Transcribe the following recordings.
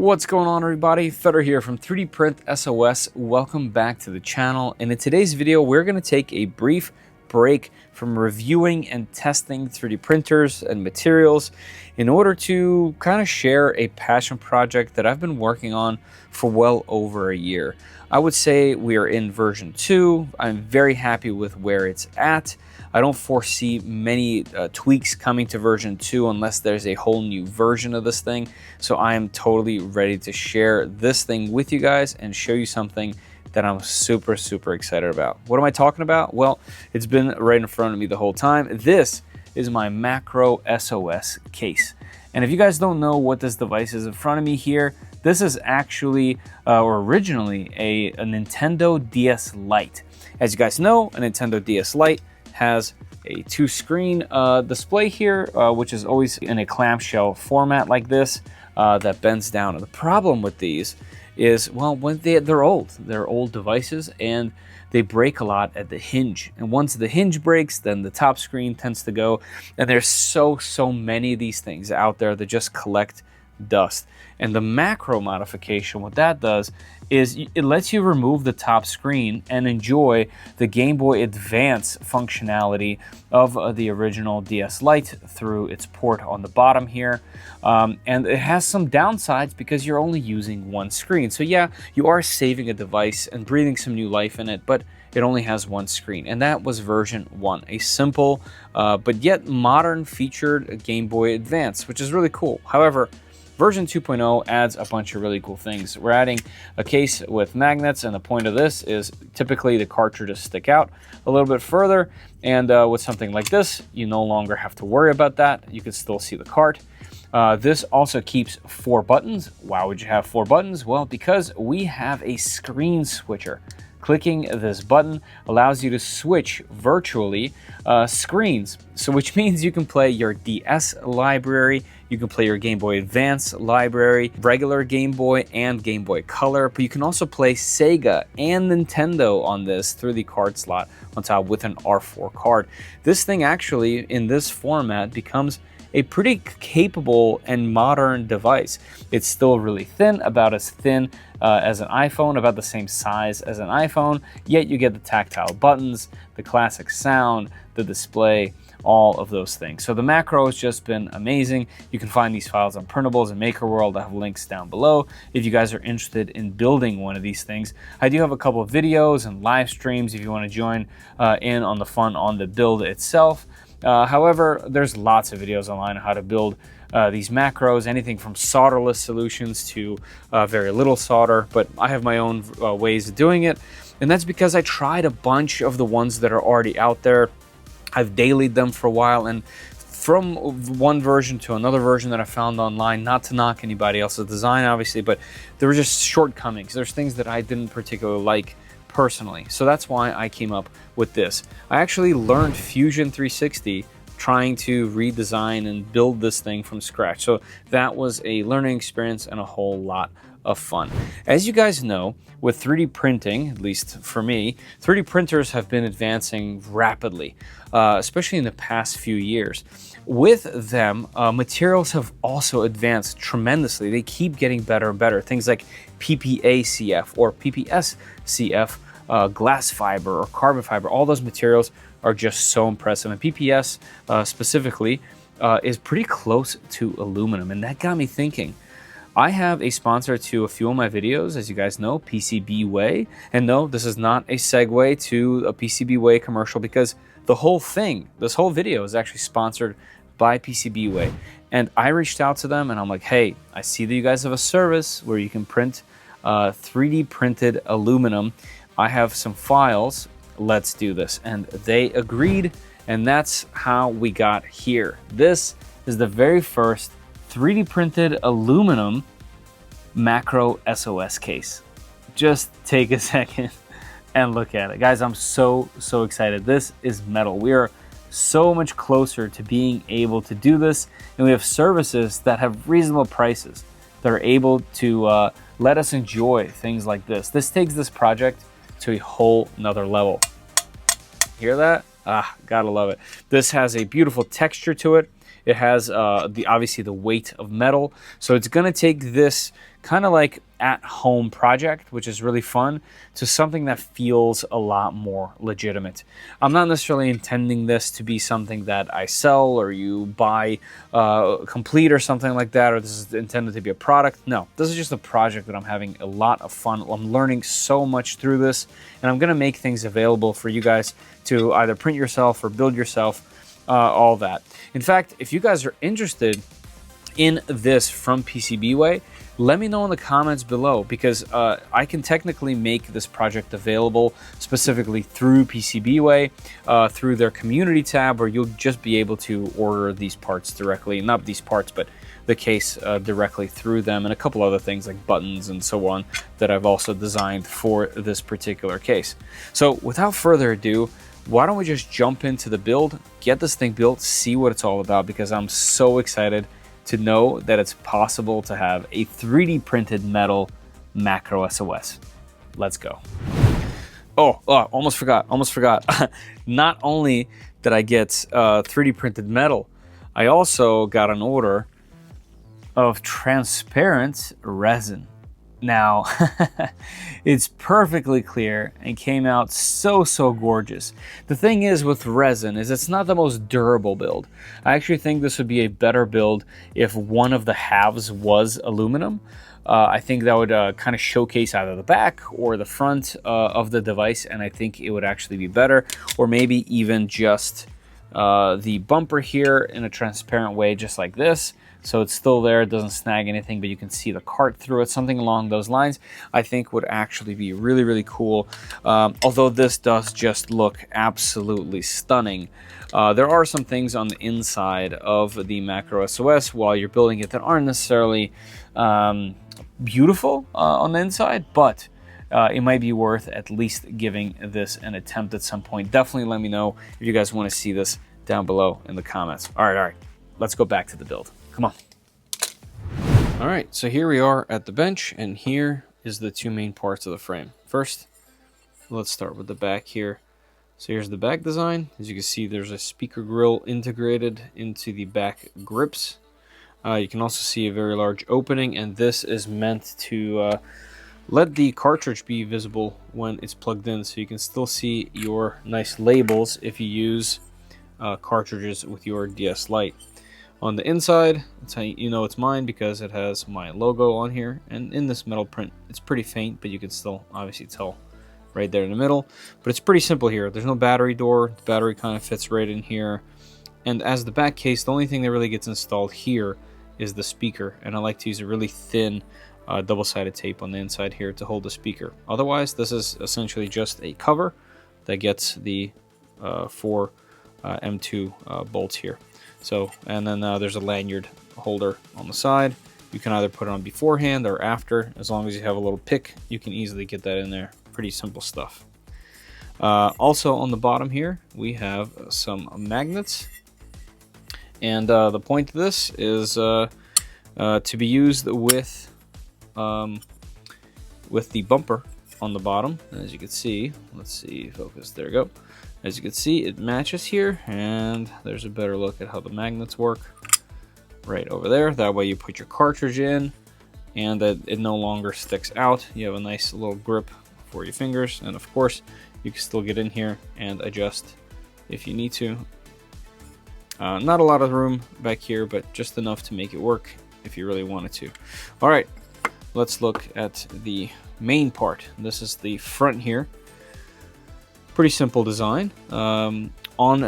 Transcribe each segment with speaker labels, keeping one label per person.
Speaker 1: What's going on, everybody? Feder here from 3D Print SOS. Welcome back to the channel. And in today's video, we're going to take a brief break from reviewing and testing 3D printers and materials in order to kind of share a passion project that I've been working on for well over a year. I would say we are in version 2. I'm very happy with where it's at. I don't foresee many tweaks coming to version 2 unless there's a whole new version of this thing. So I am totally ready to share this thing with you guys and show you something that I'm super excited about. What am I talking about? Well, it's been right in front of me the whole time. This is my MacroSOS case. And if you guys don't know what this device is in front of me here, this is actually, or originally, a Nintendo DS Lite. As you guys know, a Nintendo DS Lite has a 2-screen display here, which is always in a clamshell format like this that bends down. And the problem with these is, well, when they're old. They're old devices and they break a lot at the hinge. And once the hinge breaks, then the top screen tends to go. And there's so many of these things out there that just collect dust. And the macro modification, what that does is it lets you remove the top screen and enjoy the Game Boy Advance functionality of the original DS Lite through its port on the bottom here. And it has some downsides because you're only using one screen. So yeah, you are saving a device and breathing some new life in it, but it only has one screen. And that was version 1, a simple but yet modern featured Game Boy Advance, which is really cool. However, version 2.0 adds a bunch of really cool things. We're adding a case with magnets, and the point of this is typically the cartridges stick out a little bit further, and with something like this, you no longer have to worry about that. You can still see the cart. This also keeps 4 buttons. Why would you have 4 buttons? Well, because we have a screen switcher. Clicking this button allows you to switch virtually screens, so which means you can play your DS library, you can play your Game Boy Advance library, regular Game Boy and Game Boy Color, but you can also play Sega and Nintendo on this through the card slot on top with an R4 card. This thing actually, in this format, becomes a pretty capable and modern device. It's still really thin, about as thin as an iPhone, about the same size as an iPhone, yet you get the tactile buttons, the classic sound, the display, all of those things. So the macro has just been amazing. You can find these files on printables and MakerWorld. I have links down below if you guys are interested in building one of these things. I do have a couple of videos and live streams if you want to join in on the fun on the build itself. However, there's lots of videos online on how to build these macros, anything from solderless solutions to very little solder, but I have my own ways of doing it, and that's because I tried a bunch of the ones that are already out there. I've dailied them for a while, and from one version to another version that I found online, not to knock anybody else's design obviously, but there were just shortcomings. There's things that I didn't particularly like personally. So that's why I came up with this. I actually learned Fusion 360 trying to redesign and build this thing from scratch. So that was a learning experience and a whole lot of fun. As you guys know, with 3D printing, at least for me, 3D printers have been advancing rapidly, especially in the past few years. With them, materials have also advanced tremendously. They keep getting better and better. Things like PPA-CF or PPS-CF, glass fiber or carbon fiber, all those materials are just so impressive. And PPS specifically is pretty close to aluminum. And that got me thinking. I have a sponsor to a few of my videos, as you guys know, PCBWay. And no, this is not a segue to a PCBWay commercial because the whole thing, this whole video is actually sponsored by PCBWay. And I reached out to them and I'm like, hey, I see that you guys have a service where you can print 3D printed aluminum. I have some files, let's do this. And they agreed, and that's how we got here. This is the very first 3D printed aluminum MacroSOS case. Just take a second and look at it. Guys, I'm so excited. This is metal. We are so much closer to being able to do this, and we have services that have reasonable prices that are able to let us enjoy things like this. This takes this project to a whole nother level. Hear that? Ah, gotta love it. This has a beautiful texture to it. It has obviously the weight of metal, so it's going to take this kind of like at-home project, which is really fun, to something that feels a lot more legitimate. I'm not necessarily intending this to be something that I sell or you buy complete or something like that, or this is intended to be a product. No, this is just a project that I'm having a lot of fun. I'm learning so much through this, and I'm going to make things available for you guys to either print yourself or build yourself, all that. In fact, if you guys are interested in this from PCBWay, let me know in the comments below, because I can technically make this project available specifically through PCBWay, through their community tab, where you'll just be able to order these parts directly, not these parts, but the case directly through them, and a couple other things like buttons and so on that I've also designed for this particular case. So without further ado, why don't we just jump into the build, get this thing built, see what it's all about, because I'm so excited to know that it's possible to have a 3D printed metal MacroSOS. Let's go. Oh, almost forgot. Not only did I get 3D printed metal, I also got an order of transparent resin. Now, it's perfectly clear and came out so gorgeous. The thing is with resin is it's not the most durable build. I actually think this would be a better build if one of the halves was aluminum. I think that would kind of showcase either the back or the front of the device, and I think it would actually be better. Or maybe even just the bumper here in a transparent way, just like this. So it's still there, it doesn't snag anything, but you can see the cart through it. Something along those lines, I think would actually be really cool. Although this does just look absolutely stunning. There are some things on the inside of the MacroSOS while you're building it that aren't necessarily beautiful on the inside, but it might be worth at least giving this an attempt at some point. Definitely let me know if you guys want to see this down below in the comments. All right, let's go back to the build. Come on. All right, so here we are at the bench, and here is the two main parts of the frame. First, let's start with the back here. So here's the back design. As you can see, there's a speaker grill integrated into the back grips. You can also see a very large opening, and this is meant to let the cartridge be visible when it's plugged in, so you can still see your nice labels if you use cartridges with your DS Lite. On the inside, that's how you know it's mine, because it has my logo on here, and in this metal print it's pretty faint, but you can still obviously tell right there in the middle. But it's pretty simple here. There's no battery door. The battery kind of fits right in here, and as the back case, the only thing that really gets installed here is the speaker, and I like to use a really thin double-sided tape on the inside here to hold the speaker. Otherwise, this is essentially just a cover that gets the four M2 bolts here. So, and then there's a lanyard holder on the side. You can either put it on beforehand or after. As long as you have a little pick, you can easily get that in there. Pretty simple stuff. Also on the bottom here, we have some magnets. And the point of this is to be used with the bumper on the bottom. As you can see, let's see, focus, there we go. As you can see, it matches here, and there's a better look at how the magnets work right over there. That way you put your cartridge in, and that it no longer sticks out. You have a nice little grip for your fingers, and of course, you can still get in here and adjust if you need to. Not a lot of room back here, but just enough to make it work if you really wanted to. All right, let's look at the main part. This is the front here. Pretty simple design. On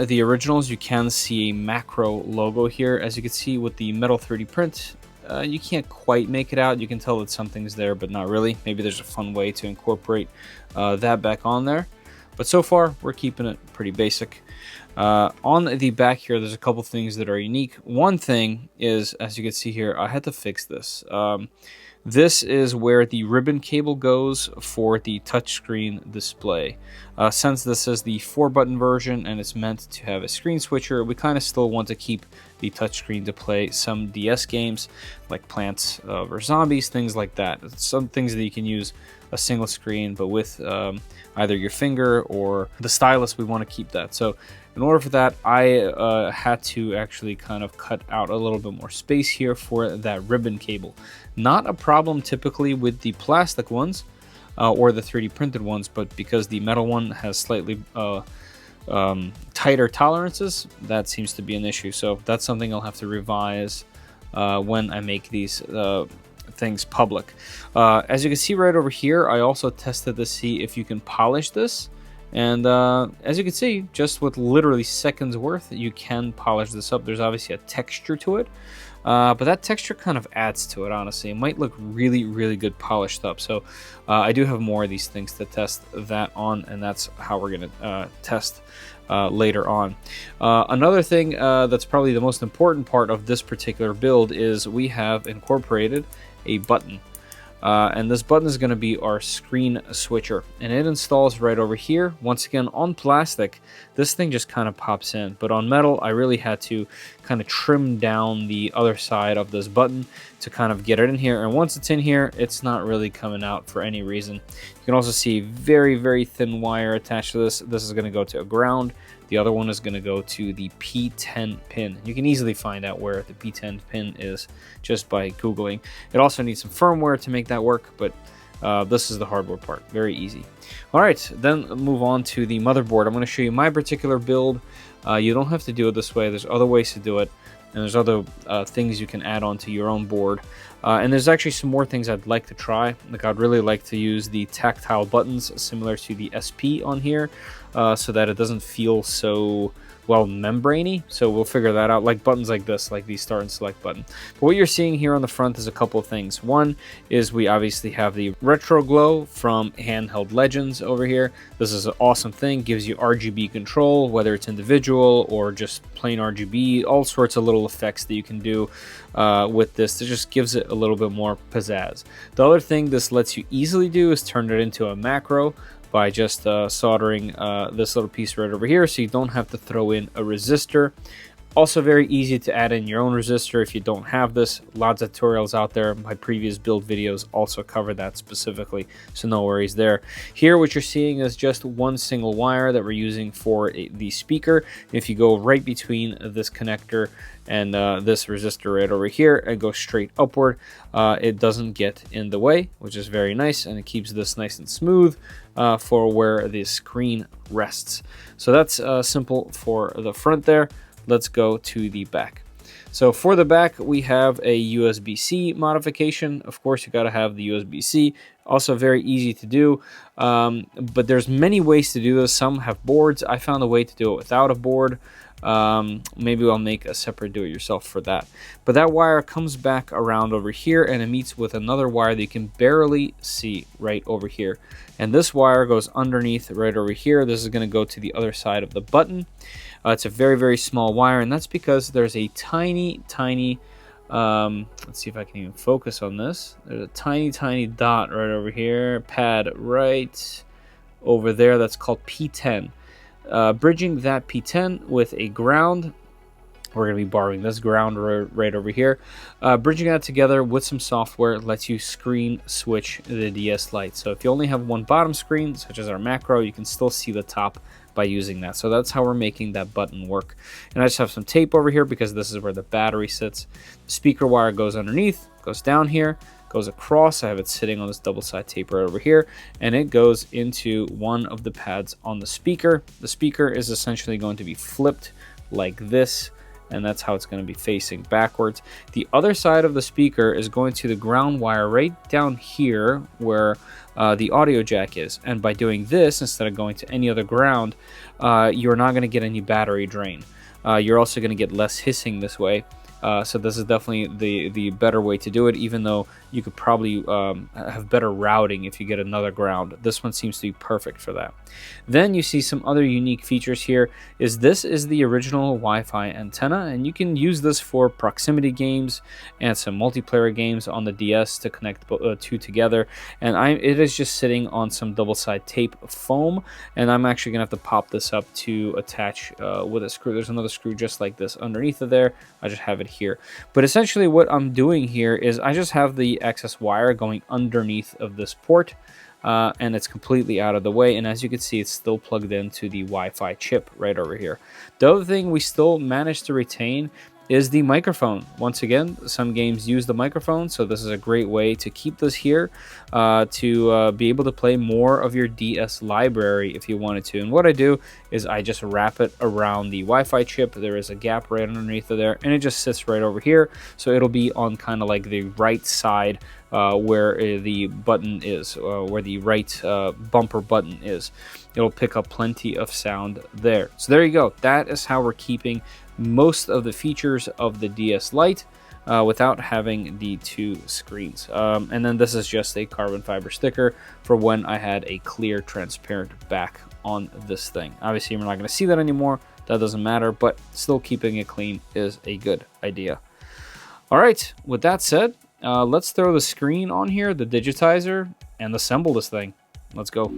Speaker 1: the originals, you can see a Macro logo here. As you can see with the metal 3D print, you can't quite make it out. You can tell that something's there, but not really. Maybe there's a fun way to incorporate that back on there. But so far, we're keeping it pretty basic. On the back here, there's a couple things that are unique. One thing is, as you can see here, I had to fix this. This is where the ribbon cable goes for the touchscreen display. Since this is the 4-button version and it's meant to have a screen switcher, we kind of still want to keep the touchscreen to play some DS games like Plants vs. Zombies, things like that. Some things that you can use a single screen, but with either your finger or the stylus, we want to keep that. So in order for that, I had to actually kind of cut out a little bit more space here for that ribbon cable. Not a problem typically with the plastic ones or the 3D printed ones, but because the metal one has slightly tighter tolerances, that seems to be an issue. So that's something I'll have to revise when I make these things public. As you can see right over here, I also tested to see if you can polish this. And as you can see, just with literally seconds worth, you can polish this up. There's obviously a texture to it, but that texture kind of adds to it, honestly. It might look really, really good polished up. So I do have more of these things to test that on, and that's how we're going to test later on. Another thing that's probably the most important part of this particular build is we have incorporated a button. And this button is going to be our screen switcher, and it installs right over here. Once again, on plastic, this thing just kind of pops in, but on metal, I really had to kind of trim down the other side of this button to kind of get it in here. And once it's in here, it's not really coming out for any reason. You can also see very, very thin wire attached to this. This is going to go to a ground. The other one is going to go to the P10 pin. You can easily find out where the P10 pin is just by Googling. It also needs some firmware to make that work, but this is the hardware part. Very easy. All right, then move on to the motherboard. I'm going to show you my particular build. You don't have to do it this way. There's other ways to do it, and there's other things you can add on to your own board. And there's actually some more things I'd like to try. Like, I'd really like to use the tactile buttons similar to the SP on here, so that it doesn't feel so, well, membraney. So we'll figure that out, like buttons like this, like the start and select button. But what you're seeing here on the front is a couple of things. One is we obviously have the retro glow from Handheld Legends over here. This is an awesome thing, gives you RGB control, whether it's individual or just plain RGB, all sorts of little effects that you can do with this. It just gives it a little bit more pizzazz. The other thing this lets you easily do is turn it into a macro by just soldering this little piece right over here, so you don't have to throw in a resistor. Also very easy to add in your own resistor if you don't have this. Lots of tutorials out there. My previous build videos also cover that specifically, so no worries there. Here what you're seeing is just one single wire that we're using for the speaker. If you go right between this connector and this resistor right over here and go straight upward, it doesn't get in the way, which is very nice, and it keeps this nice and smooth for where the screen rests. So that's simple for the front there. Let's go to the back. So for the back, we have a USB-C modification. Of course, you got to have the USB-C. Also very easy to do, but there's many ways to do this. Some have boards. I found a way to do it without a board. Maybe I'll make a separate do-it-yourself for that. But that wire comes back around over here, and it meets with another wire that you can barely see right over here. And this wire goes underneath right over here. This is going to go to the other side of the button. It's a very, very small wire, and that's because there's a tiny, let's see if I can even focus on this. There's a tiny dot right over here, pad right over there, that's called P10. Bridging that P10 with a ground, we're going to be borrowing this ground right over here. Bridging that together with some software lets you screen switch the DS Lite. So if you only have one bottom screen, such as our macro, you can still see the top by using that. So that's how we're making that button work. And I just have some tape over here because this is where the battery sits. The speaker wire goes underneath, goes down here, goes across. I have it sitting on this double side tape right over here, and it goes into one of the pads on the speaker. The speaker is essentially going to be flipped like this, and that's how it's going to be facing backwards. The other side of the speaker is going to the ground wire right down here where the audio jack is, and by doing this instead of going to any other ground, you're not going to get any battery drain. You're also going to get less hissing this way. So this is definitely the better way to do it, even though you could probably have better routing if you get another ground. This one seems to be perfect for that. Then you see some other unique features here. This is the original Wi-Fi antenna, and you can use this for proximity games and some multiplayer games on the DS to connect two together. And it is just sitting on some double-side tape foam, and I'm actually gonna have to pop this up to attach with a screw. There's another screw just like this underneath of there. I just have it here. But essentially what I'm doing here is I just have the access wire going underneath of this port. and it's completely out of the way. And as you can see, it's still plugged into the Wi-Fi chip right over here. The other thing we still managed to retain is the microphone. Once again, some games use the microphone, so this is a great way to keep this here to be able to play more of your DS library if you wanted to. And what I do is I just wrap it around the Wi-Fi chip. There is a gap right underneath of there, and it just sits right over here, so it'll be on kind of like the right side where the button is, where the right bumper button is. It'll pick up plenty of sound there. So there you go. That is how we're keeping most of the features of the DS Lite without having the two screens. And then this is just a carbon fiber sticker for when I had a clear transparent back on this thing. Obviously we're not going to see that anymore. That doesn't matter, but still keeping it clean is a good idea. All right, with that said, let's throw the screen on here, the digitizer, and assemble this thing. Let's go.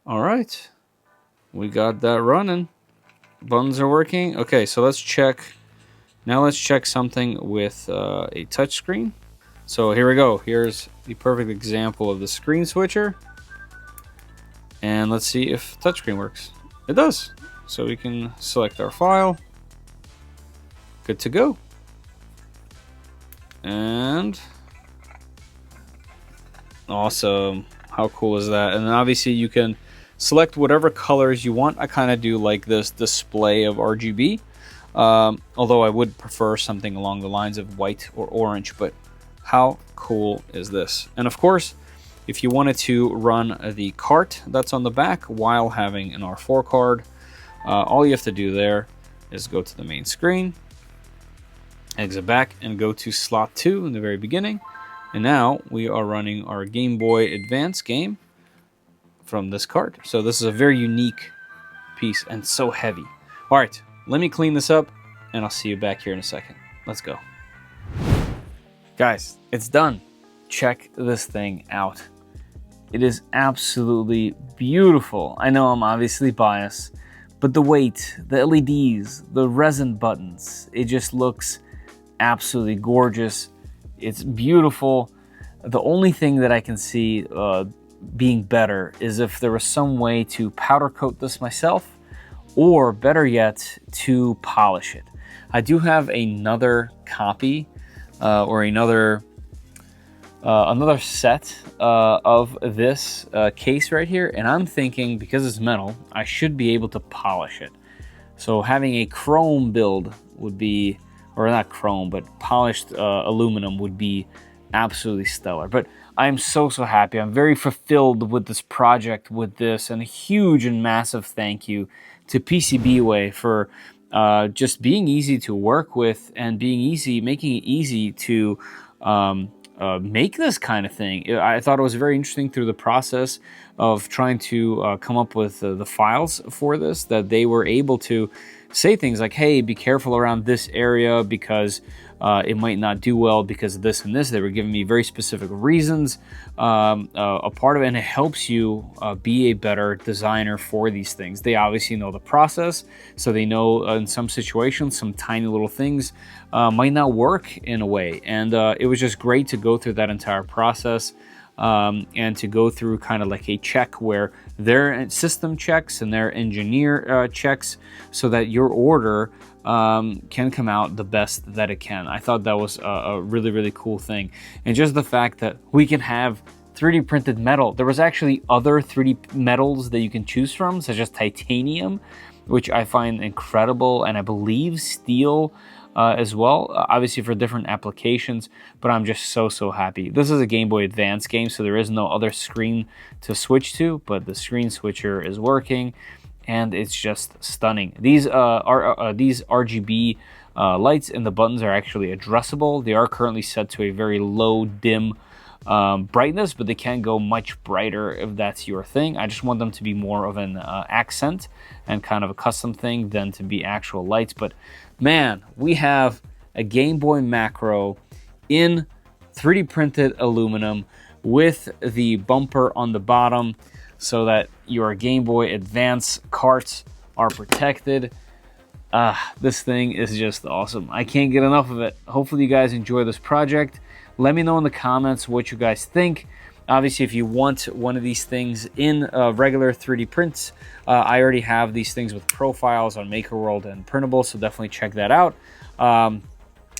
Speaker 1: All right, we got that running. Buttons are working. Okay, so let's check. Now let's check something with a touch screen. So here we go. Here's the perfect example of the screen switcher. And let's see if touchscreen works. It does. So we can select our file. Good to go. And awesome. How cool is that? And then obviously you can select whatever colors you want. I kind of do like this display of RGB. Although I would prefer something along the lines of white or orange, but how cool is this? And of course, if you wanted to run the cart that's on the back while having an R4 card, all you have to do there is go to the main screen, exit back, and go to slot 2 in the very beginning. And now we are running our Game Boy Advance game from this card. So this is a very unique piece and so heavy. All right, let me clean this up and I'll see you back here in a second. Let's go. Guys, it's done. Check this thing out. It is absolutely beautiful. I know I'm obviously biased, but the weight, the LEDs, the resin buttons, it just looks absolutely gorgeous. It's beautiful. The only thing that I can see being better is if there was some way to powder coat this myself, or better yet, to polish it. I do have another copy or another set of this case right here, and I'm thinking because it's metal, I should be able to polish it. So having a chrome build would be, or not chrome, but polished aluminum would be absolutely stellar. But I'm so happy. I'm very fulfilled with this project, with this, and a huge and massive thank you to PCBWay for just being easy to work with and making it easy to make this kind of thing. I thought it was very interesting through the process of trying to come up with the files for this, that they were able to say things like, hey, be careful around this area because it might not do well because of this and this. They were giving me very specific reasons, a part of it, and it helps you be a better designer for these things. They obviously know the process, so they know in some situations, some tiny little things might not work in a way. And it was just great to go through that entire process and to go through kind of like a check where their system checks and their engineer checks so that your order can come out the best that it can. I thought that was a really, really cool thing. And just the fact that we can have 3D printed metal. There was actually other 3D metals that you can choose from, such as titanium, which I find incredible, and I believe steel as well, obviously for different applications, but I'm just so happy. This is a Game Boy Advance game, so there is no other screen to switch to, but the screen switcher is working, and it's just stunning. These RGB lights and the buttons are actually addressable. They are currently set to a very low dim brightness, but they can go much brighter if that's your thing. I just want them to be more of an accent and kind of a custom thing than to be actual lights. But man, we have a Game Boy Macro in 3D printed aluminum with the bumper on the bottom so that your Game Boy Advance carts are protected. This thing is just awesome. I can't get enough of it. Hopefully you guys enjoy this project. Let me know in the comments what you guys think. Obviously, if you want one of these things in regular 3D prints, I already have these things with profiles on MakerWorld and Printable, so definitely check that out.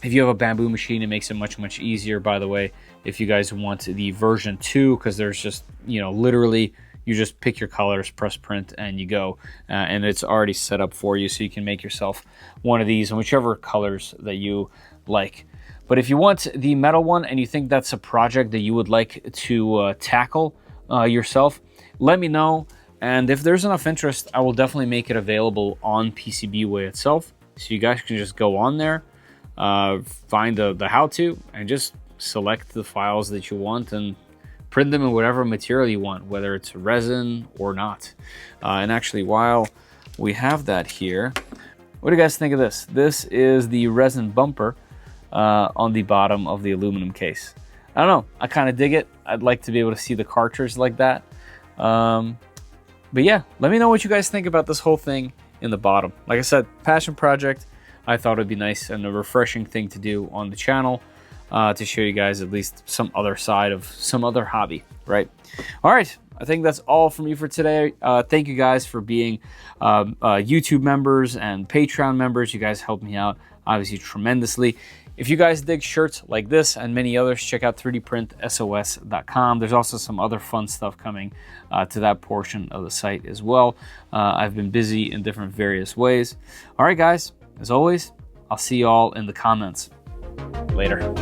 Speaker 1: If you have a bamboo machine, it makes it much easier, by the way, if you guys want the version 2, because there's just, you know, literally you just pick your colors, press print, and you go. And it's already set up for you, so you can make yourself one of these in whichever colors that you like. But if you want the metal one and you think that's a project that you would like to tackle yourself, let me know. And if there's enough interest, I will definitely make it available on PCBWay itself. So you guys can just go on there, find the how-to, and just select the files that you want and print them in whatever material you want, whether it's resin or not. And actually, while we have that here, what do you guys think of this? This is the resin bumper on the bottom of the aluminum case. I don't know, I kind of dig it. I'd like to be able to see the cartridge like that. But yeah, let me know what you guys think about this whole thing in the bottom. Like I said, passion project. I thought it'd be nice and a refreshing thing to do on the channel to show you guys at least some other side of some other hobby, right? All right, I think that's all from me for today. Thank you guys for being YouTube members and Patreon members. You guys help me out, obviously, tremendously. If you guys dig shirts like this and many others, check out 3dprintsos.com. There's also some other fun stuff coming to that portion of the site as well. I've been busy in different various ways. All right, guys, as always, I'll see you all in the comments. Later.